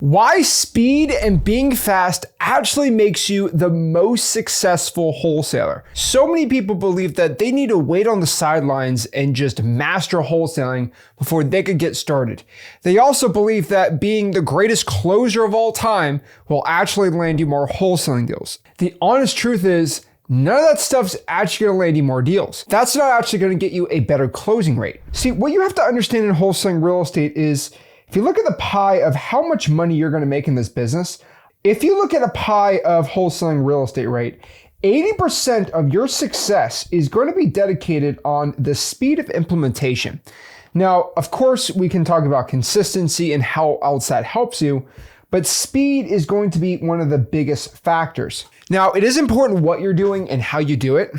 Why speed and being fast actually makes you the most successful wholesaler. So many people believe that they need to wait on the sidelines and just master wholesaling before they could get started. They also believe that being the greatest closer of all time will actually land you more wholesaling deals. The honest truth is, none of that stuff's actually going to land you more deals. That's not actually going to get you a better closing rate. See, what you have to understand in wholesaling real estate is, if you look at the pie of how much money you're going to make in this business, if you look at a pie of wholesaling real estate, right, 80% of your success is going to be dedicated on the speed of implementation. Now, of course, we can talk about consistency and how else that helps you, but speed is going to be one of the biggest factors. Now, it is important what you're doing and how you do it.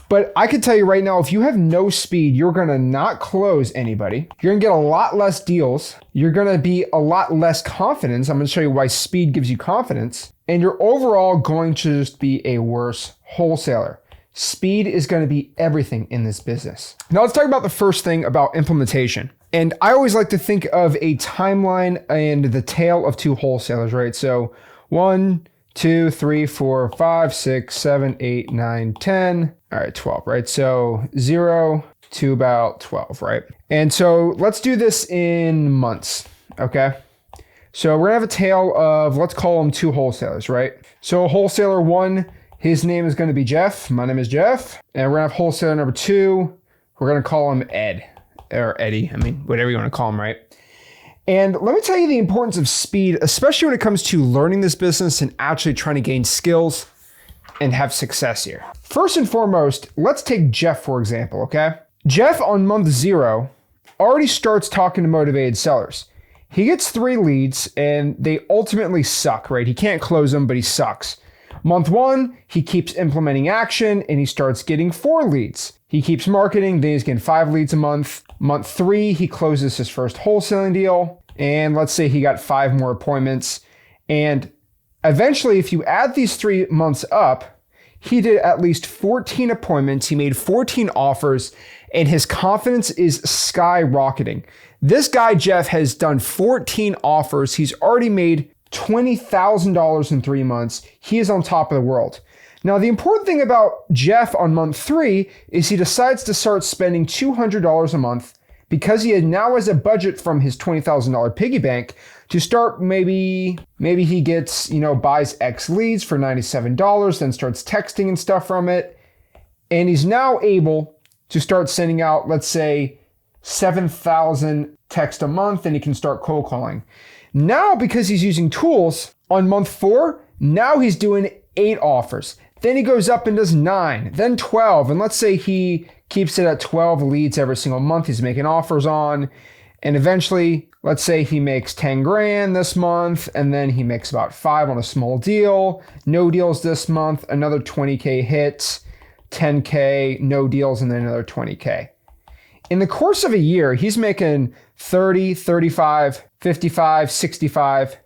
But I can tell you right now, if you have no speed, you're gonna not close anybody. You're gonna get a lot less deals. You're gonna be a lot less confidence. I'm gonna show you why speed gives you confidence. And you're overall going to just be a worse wholesaler. Speed is gonna be everything in this business. Now let's talk about the first thing about implementation. And I always like to think of a timeline and the tail of two wholesalers, right? So 1, 2, 3, 4, 5, 6, 7, 8, 9, 10. All right, 12, right? So 0 to about 12, right? And so let's do this in months, okay? So we're gonna have a tail of, let's call them two wholesalers, right? So wholesaler 1, his name is gonna be Jeff. My name is Jeff. And we're gonna have wholesaler number 2, we're gonna call him Ed, or Eddie, I mean, whatever you wanna call him, right? And let me tell you the importance of speed, especially when it comes to learning this business and actually trying to gain skills and have success here. First and foremost, let's take Jeff, for example, okay? Jeff on month 0 already starts talking to motivated sellers. He gets 3 leads and they ultimately suck, right? He can't close them, but he sucks. Month 1, he keeps implementing action and he starts getting 4 leads. He keeps marketing, then he's getting 5 leads a month. Month 3, he closes his first wholesaling deal. And let's say he got 5 more appointments. And eventually, if you add these 3 months up, he did at least 14 appointments. He made 14 offers and his confidence is skyrocketing. This guy, Jeff, has done 14 offers. He's already made $20,000 in 3 months. He is on top of the world. Now, the important thing about Jeff on month 3 is he decides to start spending $200 a month because he now has a budget from his $20,000 piggy bank to start maybe he gets, buys X leads for $97, then starts texting and stuff from it. And he's now able to start sending out, let's say, 7,000 texts a month, and he can start cold calling. Now, because he's using tools, on month 4, now he's doing 8 offers. Then he goes up and does 9, then 12. And let's say he keeps it at 12 leads every single month he's making offers on. And eventually, let's say he makes 10 grand this month, and then he makes about 5 on a small deal. No deals this month, another 20K hits, 10K, no deals, and then another 20K. In the course of a year, he's making 30, 35, 55, 65,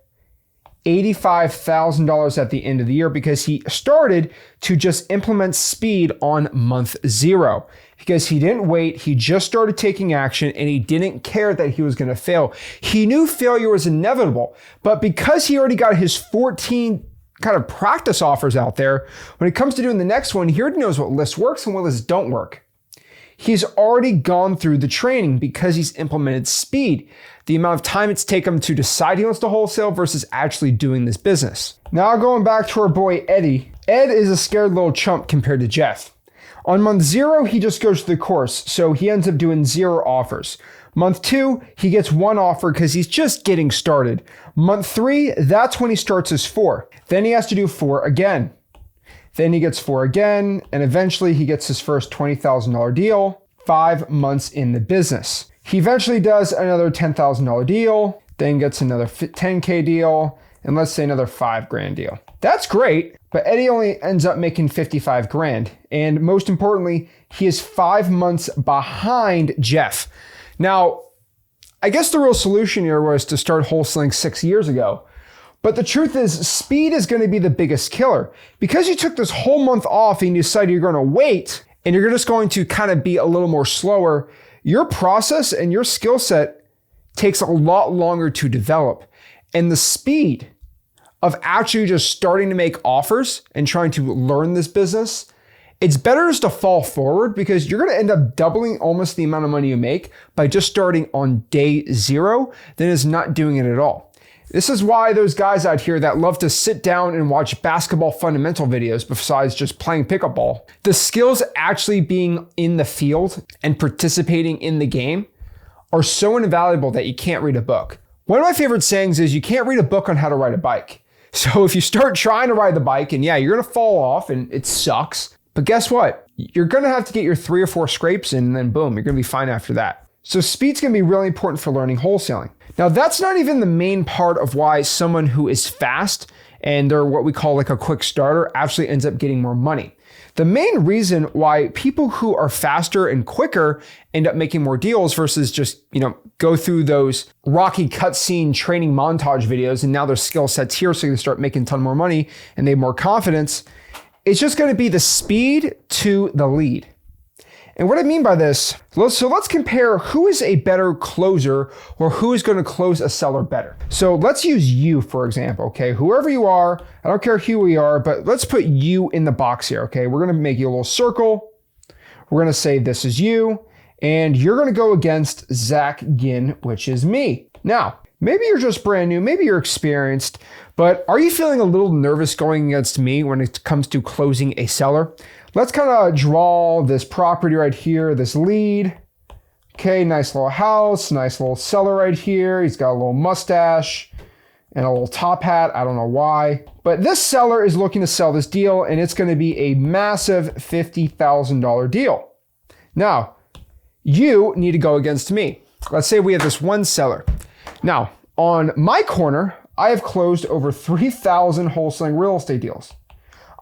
$85,000 at the end of the year because he started to just implement speed on month 0. Because he didn't wait, he just started taking action and he didn't care that he was going to fail. He knew failure was inevitable, but because he already got his 14 kind of practice offers out there, when it comes to doing the next one, he already knows what lists works and what lists don't work. He's already gone through the training because he's implemented speed. The amount of time it's taken him to decide he wants to wholesale versus actually doing this business. Now going back to our boy Eddie. Ed is a scared little chump compared to Jeff. On month 0, he just goes to the course, so he ends up doing 0 offers. Month 2, he gets 1 offer because he's just getting started. Month 3, that's when he starts his 4. Then he has to do 4 again. Then he gets 4 again, and eventually he gets his first $20,000 deal 5 months in the business. He eventually does another $10,000 deal, then gets another 10K deal, and let's say another 5 grand deal. That's great, but Eddie only ends up making 55 grand. And most importantly, he is 5 months behind Jeff. Now, I guess the real solution here was to start wholesaling 6 years ago. But the truth is, speed is going to be the biggest killer. Because you took this whole month off and you decided you're going to wait, and you're just going to kind of be a little more slower, your process and your skill set takes a lot longer to develop. and the speed of actually just starting to make offers and trying to learn this business, it's better just to fall forward because you're going to end up doubling almost the amount of money you make by just starting on day 0 than is not doing it at all. This is why those guys out here that love to sit down and watch basketball fundamental videos besides just playing pickup ball, the skills actually being in the field and participating in the game are so invaluable that you can't read a book. One of my favorite sayings is you can't read a book on how to ride a bike. So if you start trying to ride the bike and yeah, you're going to fall off and it sucks, but guess what? You're going to have to get your 3 or 4 scrapes in and then boom, you're going to be fine after that. So speed's going to be really important for learning wholesaling. Now that's not even the main part of why someone who is fast and they're what we call like a quick starter actually ends up getting more money. The main reason why people who are faster and quicker end up making more deals versus just, go through those rocky cutscene training montage videos and now their skill set's here so they start making a ton more money and they have more confidence, it's just going to be the speed to the lead. And what I mean by this, so let's compare who is a better closer or who is going to close a seller better. So let's use you, for example, okay? Whoever you are, I don't care who we are, but let's put you in the box here, okay? We're going to make you a little circle. We're going to say this is you, and you're going to go against Zach Ginn, which is me. Now, maybe you're just brand new, maybe you're experienced, but are you feeling a little nervous going against me when it comes to closing a seller? Let's kind of draw this property right here, this lead. Okay, nice little house, nice little seller right here. He's got a little mustache and a little top hat. I don't know why. But this seller is looking to sell this deal and it's going to be a massive $50,000 deal. Now, you need to go against me. Let's say we have this one seller. Now, on my corner, I have closed over 3,000 wholesaling real estate deals.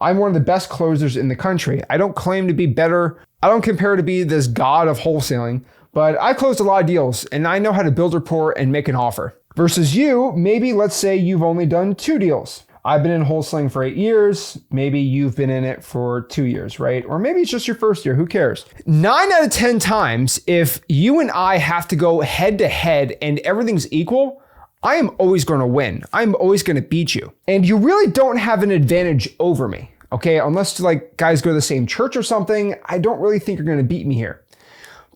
I'm one of the best closers in the country. I don't claim to be better. I don't compare to be this god of wholesaling, but I closed a lot of deals and I know how to build rapport and make an offer. Versus you, maybe let's say you've only done 2 deals. I've been in wholesaling for 8 years. Maybe you've been in it for 2 years, right? Or maybe it's just your first year, who cares? 9 out of 10 times, if you and I have to go head to head and everything's equal, I am always going to win. I'm always going to beat you. And you really don't have an advantage over me, okay? Unless like guys go to the same church or something, I don't really think you're going to beat me here.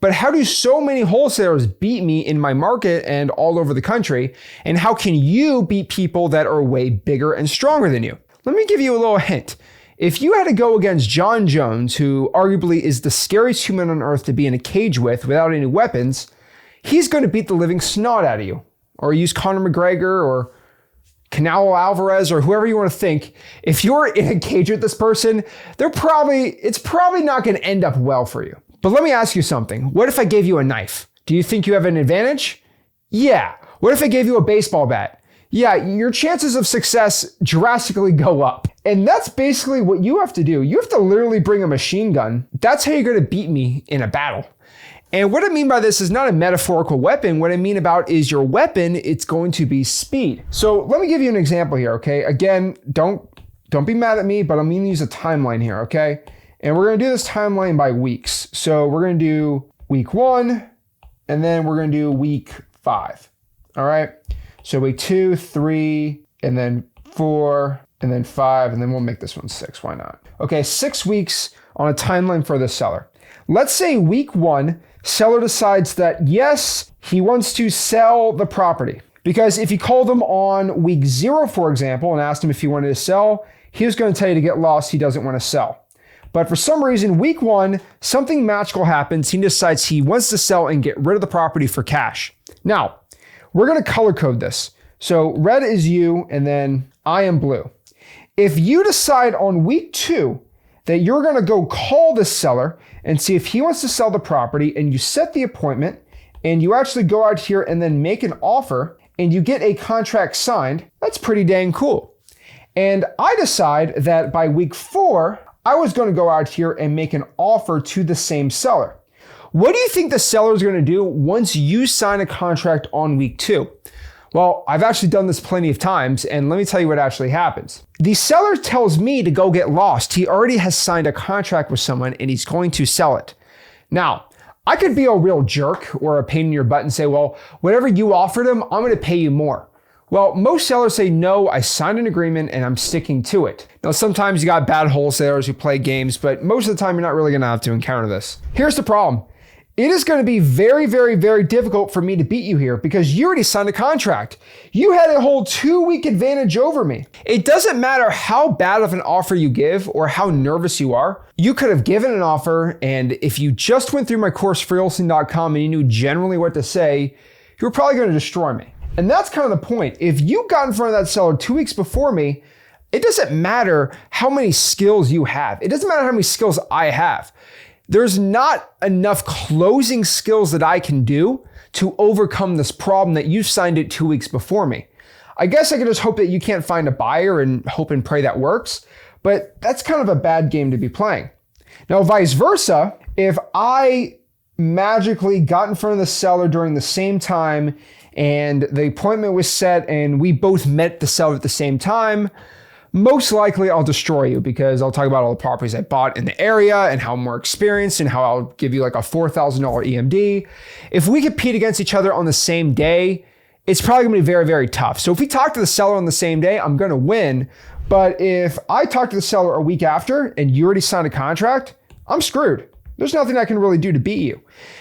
But how do so many wholesalers beat me in my market and all over the country? And how can you beat people that are way bigger and stronger than you? Let me give you a little hint. If you had to go against John Jones, who arguably is the scariest human on earth to be in a cage with without any weapons, he's going to beat the living snot out of you. Or use Conor McGregor or Canelo Alvarez or whoever you want to think. If you're in a cage with this person, it's probably not going to end up well for you. But let me ask you something. What if I gave you a knife? Do you think you have an advantage? Yeah. What if I gave you a baseball bat? Yeah, your chances of success drastically go up. And that's basically what you have to do. You have to literally bring a machine gun. That's how you're going to beat me in a battle. And what I mean by this is not a metaphorical weapon. What I mean about is your weapon, it's going to be speed. So let me give you an example here, okay? Again, don't be mad at me, but I'm going to use a timeline here, okay? And we're going to do this timeline by weeks. So we're going to do week 1, and then we're going to do week 5, all right? So week 2, 3, and then 4, and then 5, and then we'll make this one 6, why not? Okay, 6 weeks on a timeline for the seller. Let's say week 1, seller decides that yes, he wants to sell the property. Because if you called him on week 0, for example, and asked him if he wanted to sell, he was going to tell you to get lost, he doesn't want to sell. But for some reason, week 1, something magical happens. He decides he wants to sell and get rid of the property for cash. Now, we're going to color code this. So red is you, and then I am blue. If you decide on week 2 that you're going to go call this seller and see if he wants to sell the property, and you set the appointment and you actually go out here and then make an offer and you get a contract signed, that's pretty dang cool. And I decide that by week 4, I was going to go out here and make an offer to the same seller. What do you think the seller is going to do once you sign a contract on week 2? Well, I've actually done this plenty of times, and let me tell you what actually happens. The seller tells me to go get lost. He already has signed a contract with someone, and he's going to sell it. Now, I could be a real jerk or a pain in your butt and say, well, whatever you offered him, I'm going to pay you more. Well, most sellers say, no, I signed an agreement and I'm sticking to it. Now, sometimes you got bad wholesalers who play games, but most of the time you're not really gonna have to encounter this. Here's the problem. It is gonna be very, very, very difficult for me to beat you here because you already signed a contract. You had a whole 2-week advantage over me. It doesn't matter how bad of an offer you give or how nervous you are. You could have given an offer, and if you just went through my course, wholesaling.com, and you knew generally what to say, you were probably gonna destroy me. And that's kind of the point. If you got in front of that seller 2 weeks before me, it doesn't matter how many skills you have. It doesn't matter how many skills I have. There's not enough closing skills that I can do to overcome this problem that you signed it 2 weeks before me. I guess I could just hope that you can't find a buyer and hope and pray that works, but that's kind of a bad game to be playing. Now, vice versa, if I magically got in front of the seller during the same time and the appointment was set and we both met the seller at the same time, most likely I'll destroy you because I'll talk about all the properties I bought in the area and how I'm more experienced and how I'll give you like a $4,000 EMD. If we compete against each other on the same day, it's probably gonna be very, very tough. So if we talk to the seller on the same day, I'm gonna win. But if I talk to the seller a week after and you already signed a contract, I'm screwed. There's nothing I can really do to beat you.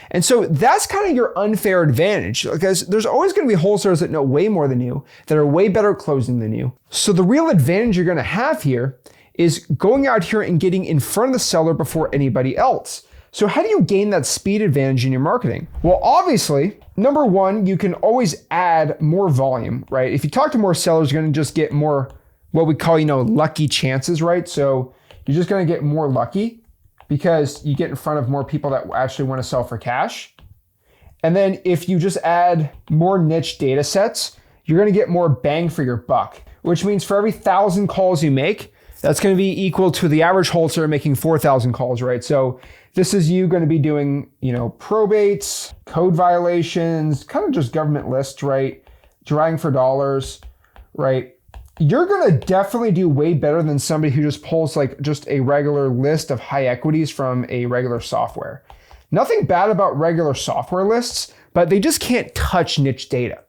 And so that's kind of your unfair advantage because there's always going to be wholesalers that know way more than you, that are way better at closing than you. So the real advantage you're going to have here is going out here and getting in front of the seller before anybody else. So how do you gain that speed advantage in your marketing? Well, obviously, number one, you can always add more volume, right? If you talk to more sellers, you're going to just get more what we call, lucky chances, right? So you're just going to get more lucky because you get in front of more people that actually want to sell for cash. And then if you just add more niche data sets, you're going to get more bang for your buck, which means for every 1,000 calls you make, that's going to be equal to the average wholesaler making 4,000 calls, right? So this is you going to be doing, probates, code violations, kind of just government lists, right? Drying for dollars, right? You're going to definitely do way better than somebody who just pulls like just a regular list of high equities from a regular software. Nothing bad about regular software lists, but they just can't touch niche data.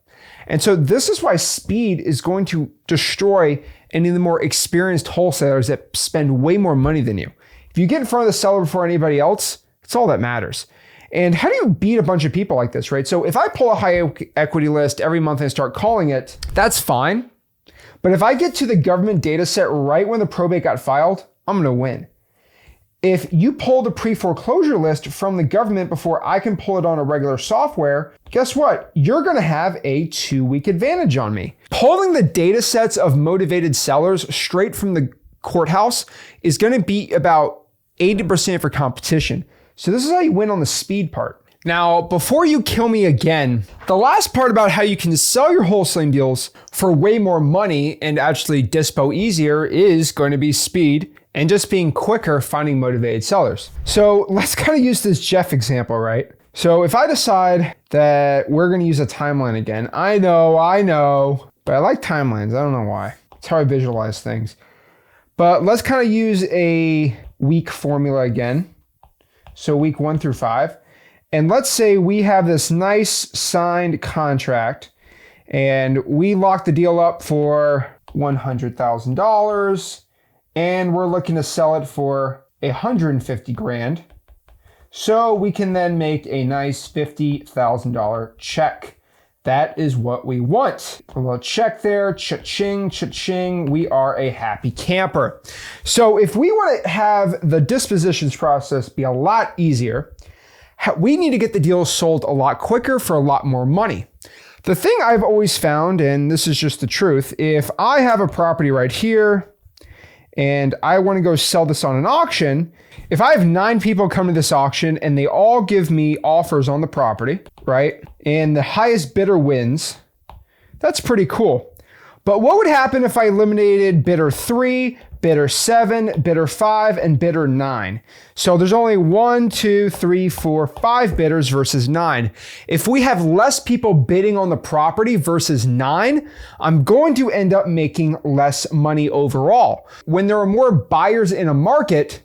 And so this is why speed is going to destroy any of the more experienced wholesalers that spend way more money than you. If you get in front of the seller before anybody else, it's all that matters. And how do you beat a bunch of people like this, right? So if I pull a high equity list every month and start calling it, that's fine. But if I get to the government data set right when the probate got filed, I'm gonna win. If you pull the pre-foreclosure list from the government before I can pull it on a regular software, guess what? You're gonna have a 2-week advantage on me. Pulling the data sets of motivated sellers straight from the courthouse is gonna beat about 80% of your competition. So this is how you win on the speed part. Now, before you kill me again, the last part about how you can sell your wholesaling deals for way more money and actually dispo easier is going to be speed and just being quicker finding motivated sellers. So let's kind of use this Jeff example, right? So if I decide that we're going to use a timeline again, I know, but I like timelines. I don't know why. It's how I visualize things. But let's kind of use a week formula again. So week 1 through 5. And let's say we have this nice signed contract and we lock the deal up for $100,000 and we're looking to sell it for $150,000. So we can then make a nice $50,000 check. That is what we want. A little check there, cha-ching, cha-ching. We are a happy camper. So if we want to have the dispositions process be a lot easier, we need to get the deal sold a lot quicker for a lot more money. The thing I've always found, and this is just the truth, if I have a property right here and I want to go sell this on an auction, if I have 9 people come to this auction and they all give me offers on the property, right? And the highest bidder wins, that's pretty cool. But what would happen if I eliminated bidder 3, bidder 7, bidder 5, and bidder 9? So there's only 1, 2, 3, 4, 5 bidders versus 9. If we have less people bidding on the property versus 9, I'm going to end up making less money overall. When there are more buyers in a market,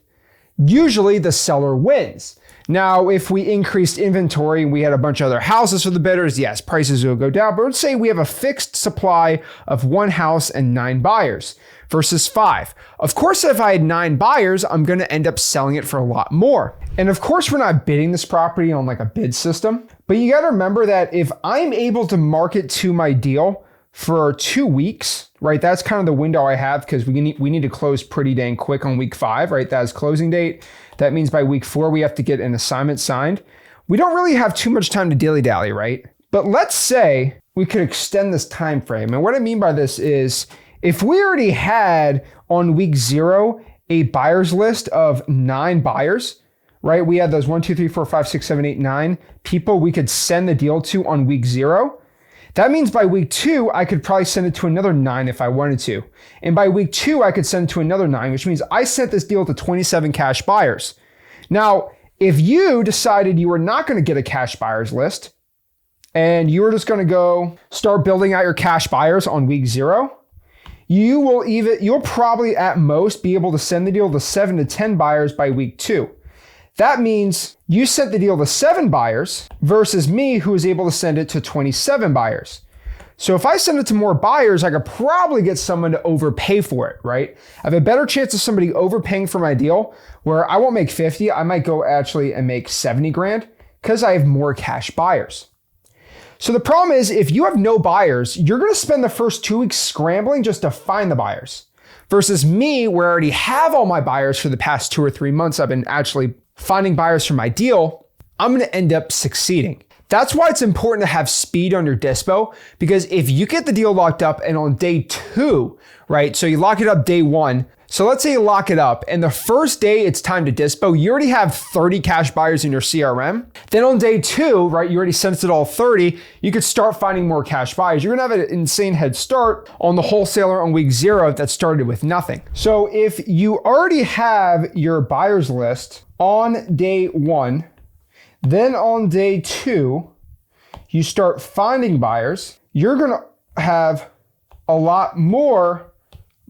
usually the seller wins. Now, if we increased inventory and we had a bunch of other houses for the bidders, yes, prices will go down. But let's say we have a fixed supply of 1 house and 9 buyers versus 5. Of course, if I had 9 buyers, I'm going to end up selling it for a lot more. And of course, we're not bidding this property on like a bid system. But you got to remember that if I'm able to market to my deal for 2 weeks, right? That's kind of the window I have because we need to close pretty dang quick on week 5, right? That is closing date. That means by week 4, we have to get an assignment signed. We don't really have too much time to dilly-dally, right? But let's say we could extend this time frame. And what I mean by this is if we already had on week 0 a buyer's list of 9 buyers, right? We had those 1, 2, 3, 4, 5, 6, 7, 8, 9 people we could send the deal to on week 0. That means by week 2, I could probably send it to another 9 if I wanted to. And by week 2, I could send it to another 9, which means I sent this deal to 27 cash buyers. Now, if you decided you were not going to get a cash buyers list and you were just going to go start building out your cash buyers on week 0, you'll probably at most be able to send the deal to 7 to 10 buyers by week 2. That means you sent the deal to 7 buyers versus me who was able to send it to 27 buyers. So if I send it to more buyers, I could probably get someone to overpay for it, right? I have a better chance of somebody overpaying for my deal where I won't make 50, I might go actually and make 70 grand because I have more cash buyers. So the problem is if you have no buyers, you're going to spend the first 2 weeks scrambling just to find the buyers versus me where I already have all my buyers for the past 2 or 3 months. I've been actually finding buyers for my deal. I'm going to end up succeeding. That's why it's important to have speed on your dispo, because if you get the deal locked up and on day 2, right? So you lock it up day 1. So let's say you lock it up and the first day it's time to dispo, you already have 30 cash buyers in your CRM. Then on day 2, right, you already sensed it all 30, you could start finding more cash buyers. You're gonna have an insane head start on the wholesaler on week 0 that started with nothing. So if you already have your buyers list on day 1, then on day 2, you start finding buyers, you're gonna have a lot more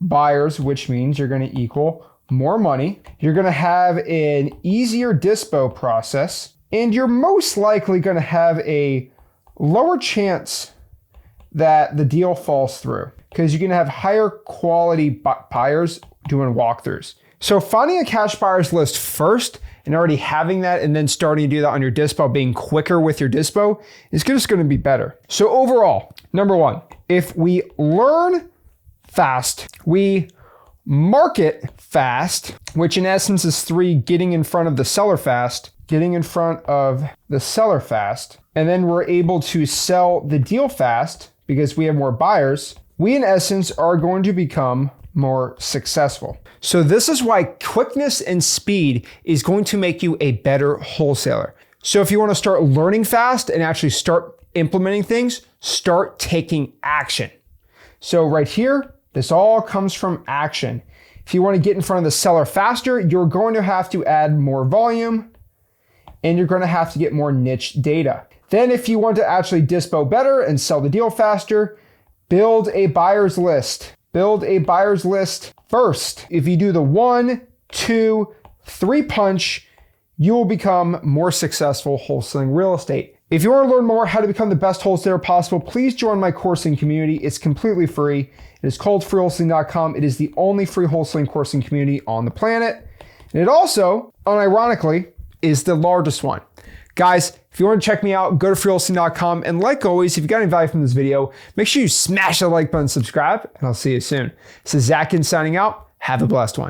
buyers, which means you're going to equal more money. You're going to have an easier dispo process, and you're most likely going to have a lower chance that the deal falls through because you're going to have higher quality buyers doing walkthroughs. So finding a cash buyers list first and already having that and then starting to do that on your dispo, being quicker with your dispo is just going to be better. So overall, number 1, if we learn fast, we market fast, which in essence is 3, getting in front of the seller fast, and then we're able to sell the deal fast because we have more buyers, we in essence are going to become more successful. So this is why quickness and speed is going to make you a better wholesaler. So if you want to start learning fast and actually start implementing things, start taking action. So right here, this all comes from action. If you want to get in front of the seller faster, you're going to have to add more volume and you're going to have to get more niche data. Then if you want to actually dispo better and sell the deal faster, build a buyer's list. Build a buyer's list first. If you do the 1, 2, 3 punch, you will become more successful wholesaling real estate. If you want to learn more how to become the best wholesaler possible, please join my coursing community. It's completely free. It is called freewholesaling.com. It is the only free wholesaling coursing community on the planet. And it also, unironically, is the largest one. Guys, if you want to check me out, go to freewholesaling.com. And like always, if you got any value from this video, make sure you smash the like button, subscribe, and I'll see you soon. This is Zach signing out. Have a blessed one.